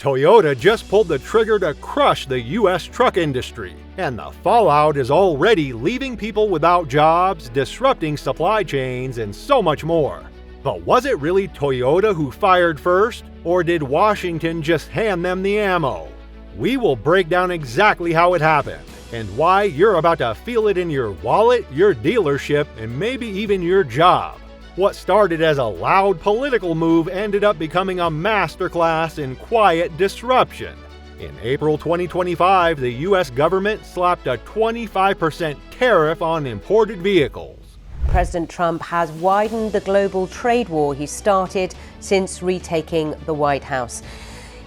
Toyota just pulled the trigger to crush the U.S. truck industry, and the fallout is already leaving people without jobs, disrupting supply chains, and so much more. But was it really Toyota who fired first, or did Washington just hand them the ammo? We will break down exactly how it happened, and why you're about to feel it in your wallet, your dealership, and maybe even your job. What started as a loud political move ended up becoming a masterclass in quiet disruption. In April 2025, the U.S. government slapped a 25% tariff on imported vehicles. President Trump has widened the global trade war he started since retaking the White House.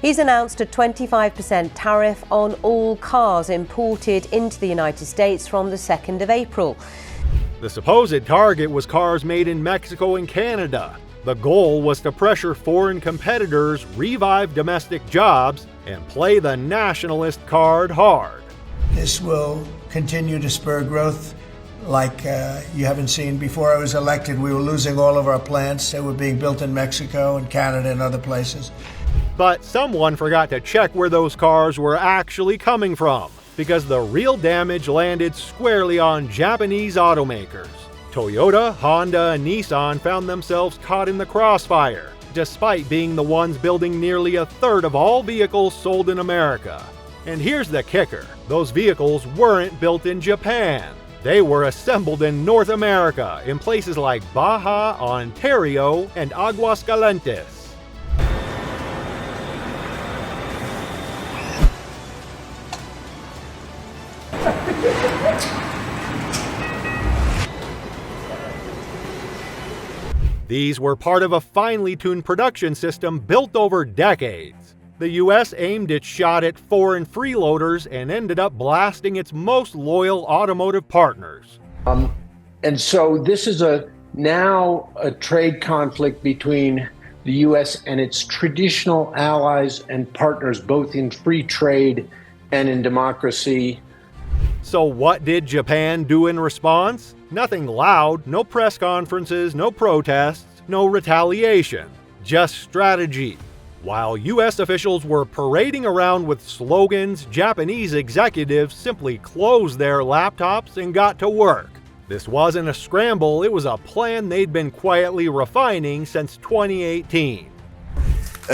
He's announced a 25% tariff on all cars imported into the United States from the 2nd of April. The supposed target was cars made in Mexico and Canada. The goal was to pressure foreign competitors, revive domestic jobs, and play the nationalist card hard. This will continue to spur growth like you haven't seen. Before I was elected, we were losing all of our plants. They were being built in Mexico and Canada and other places. But someone forgot to check where those cars were actually coming from, because the real damage landed squarely on Japanese automakers. Toyota, Honda, and Nissan found themselves caught in the crossfire, despite being the ones building nearly a third of all vehicles sold in America. And here's the kicker: those vehicles weren't built in Japan. They were assembled in North America, in places like Baja, Ontario, and Aguascalientes. These were part of a finely tuned production system built over decades. The U.S. aimed its shot at foreign freeloaders and ended up blasting its most loyal automotive partners. And so this is now a trade conflict between the U.S. and its traditional allies and partners, both in free trade and in democracy. So what did Japan do in response? Nothing loud, no press conferences, no protests, no retaliation, just strategy. While U.S. officials were parading around with slogans, Japanese executives simply closed their laptops and got to work. This wasn't a scramble, it was a plan they'd been quietly refining since 2018.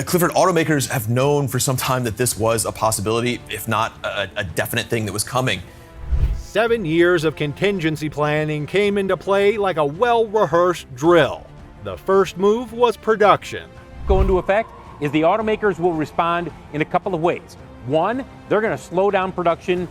Clifford, automakers have known for some time that this was a possibility, if not a definite thing that was coming. 7 years of contingency planning came into play like a well-rehearsed drill. The first move was production. Go into effect is the automakers will respond in a couple of ways. One, they're going to slow down production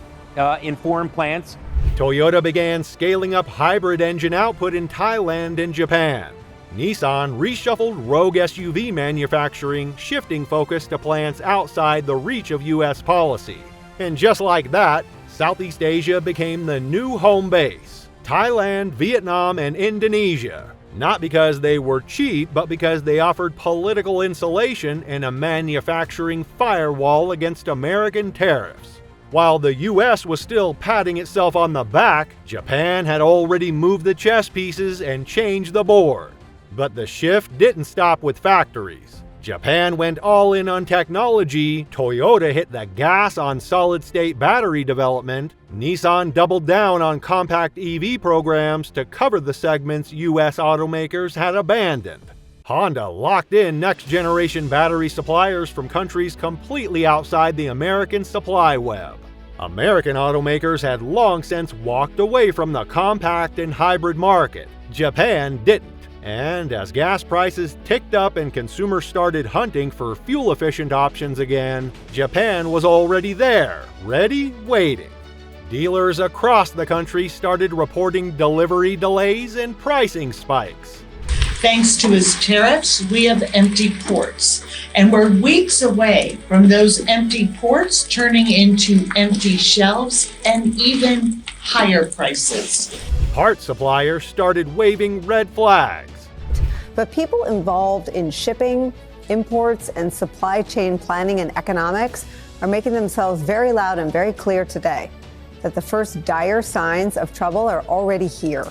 in foreign plants. Toyota began scaling up hybrid engine output in Thailand and Japan. Nissan reshuffled Rogue SUV manufacturing, shifting focus to plants outside the reach of U.S. policy. And just like that, Southeast Asia became the new home base. Thailand, Vietnam, and Indonesia. Not because they were cheap, but because they offered political insulation and a manufacturing firewall against American tariffs. While the U.S. was still patting itself on the back, Japan had already moved the chess pieces and changed the board. But the shift didn't stop with factories. Japan went all in on technology, Toyota hit the gas on solid-state battery development, Nissan doubled down on compact EV programs to cover the segments U.S. automakers had abandoned. Honda locked in next-generation battery suppliers from countries completely outside the American supply web. American automakers had long since walked away from the compact and hybrid market. Japan didn't. And as gas prices ticked up and consumers started hunting for fuel-efficient options again, Japan was already there, ready, waiting. Dealers across the country started reporting delivery delays and pricing spikes. Thanks to his tariffs, we have empty ports, and we're weeks away from those empty ports turning into empty shelves and even higher prices. Parts suppliers started waving red flags. But people involved in shipping, imports, and supply chain planning and economics are making themselves very loud and very clear today that the first dire signs of trouble are already here.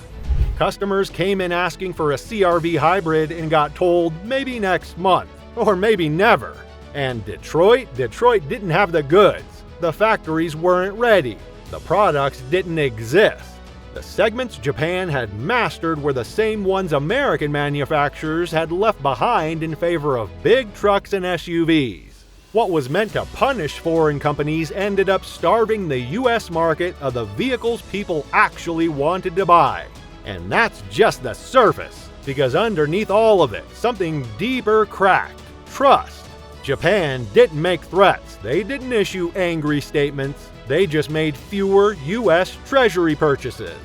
Customers came in asking for a CR-V hybrid and got told maybe next month, or maybe never. And Detroit didn't have the goods. The factories weren't ready. The products didn't exist. The segments Japan had mastered were the same ones American manufacturers had left behind in favor of big trucks and SUVs. What was meant to punish foreign companies ended up starving the US market of the vehicles people actually wanted to buy. And that's just the surface, because underneath all of it, something deeper cracked: trust. Japan didn't make threats, they didn't issue angry statements, they just made fewer US Treasury purchases.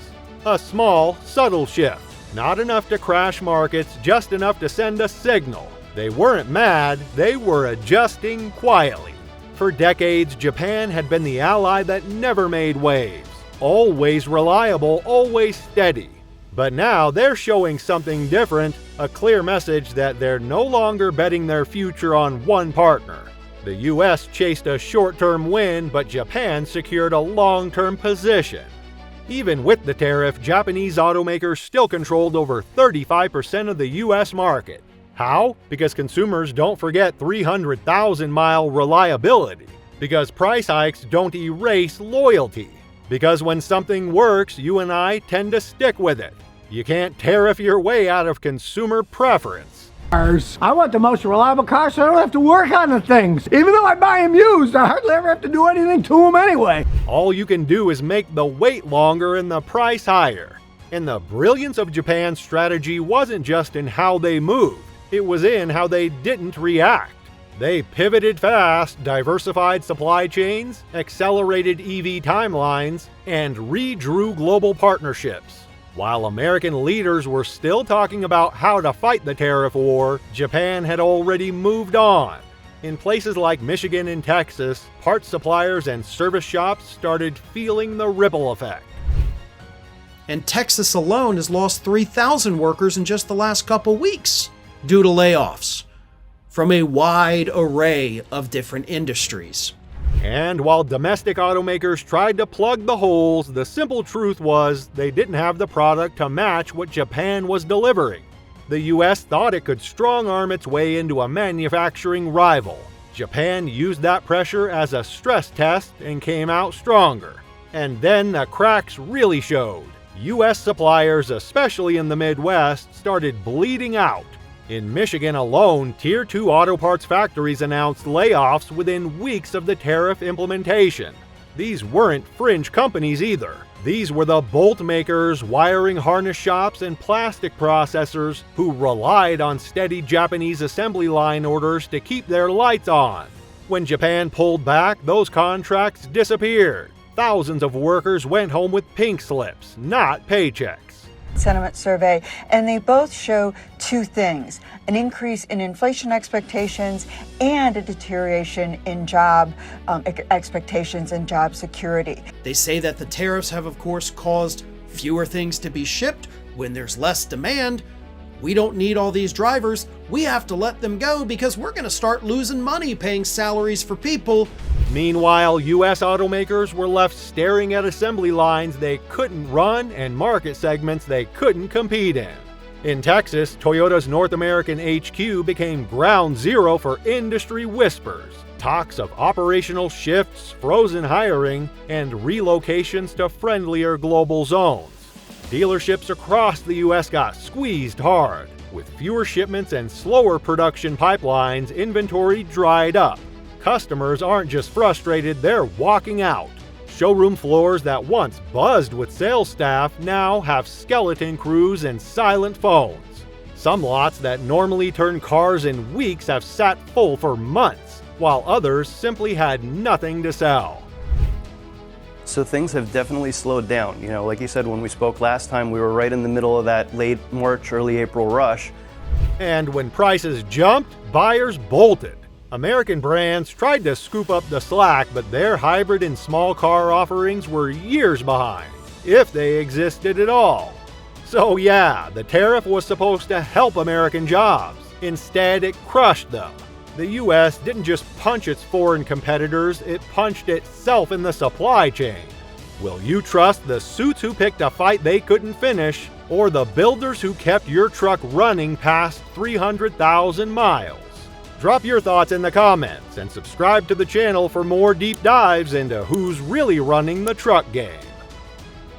A small, subtle shift, not enough to crash markets, just enough to send a signal. They weren't mad, they were adjusting quietly. For decades, Japan had been the ally that never made waves. Always reliable, always steady. But now they're showing something different, a clear message that they're no longer betting their future on one partner. The US chased a short-term win, but Japan secured a long-term position. Even with the tariff, Japanese automakers still controlled over 35% of the US market. How? Because consumers don't forget 300,000-mile reliability. Because price hikes don't erase loyalty. Because when something works, you and I tend to stick with it. You can't tariff your way out of consumer preference. I want the most reliable car so I don't have to work on the things. Even though I buy them used, I hardly ever have to do anything to them anyway. All you can do is make the wait longer and the price higher. And the brilliance of Japan's strategy wasn't just in how they moved. It was in how they didn't react. They pivoted fast, diversified supply chains, accelerated EV timelines, and redrew global partnerships. While American leaders were still talking about how to fight the tariff war, Japan had already moved on. In places like Michigan and Texas, parts suppliers and service shops started feeling the ripple effect. And Texas alone has lost 3,000 workers in just the last couple weeks due to layoffs from a wide array of different industries. And while domestic automakers tried to plug the holes, the simple truth was they didn't have the product to match what Japan was delivering. The US thought it could strong-arm its way into a manufacturing rival. Japan used that pressure as a stress test and came out stronger. And then the cracks really showed. US suppliers, especially in the Midwest, started bleeding out. In Michigan alone, Tier 2 auto parts factories announced layoffs within weeks of the tariff implementation. These weren't fringe companies either. These were the bolt makers, wiring harness shops, and plastic processors who relied on steady Japanese assembly line orders to keep their lights on. When Japan pulled back, those contracts disappeared. Thousands of workers went home with pink slips, not paychecks. Sentiment survey, and they both show two things: an increase in inflation expectations and a deterioration in job expectations and job security. They say that the tariffs have, of course, caused fewer things to be shipped. When there's less demand, we don't need all these drivers. We have to let them go because we're going to start losing money paying salaries for people. Meanwhile, US automakers were left staring at assembly lines they couldn't run and market segments they couldn't compete in. In Texas, Toyota's North American HQ became ground zero for industry whispers, talks of operational shifts, frozen hiring, and relocations to friendlier global zones. Dealerships across the US got squeezed hard. With fewer shipments and slower production pipelines, inventory dried up. Customers aren't just frustrated, they're walking out. Showroom floors that once buzzed with sales staff now have skeleton crews and silent phones. Some lots that normally turn cars in weeks have sat full for months, while others simply had nothing to sell. So things have definitely slowed down. You know, like you said, when we spoke last time, we were right in the middle of that late March, early April rush. And when prices jumped, buyers bolted. American brands tried to scoop up the slack, but their hybrid and small car offerings were years behind, if they existed at all. So yeah, the tariff was supposed to help American jobs. Instead, it crushed them. The US didn't just punch its foreign competitors, it punched itself in the supply chain. Will you trust the suits who picked a fight they couldn't finish, or the builders who kept your truck running past 300,000 miles? Drop your thoughts in the comments and subscribe to the channel for more deep dives into who's really running the truck game.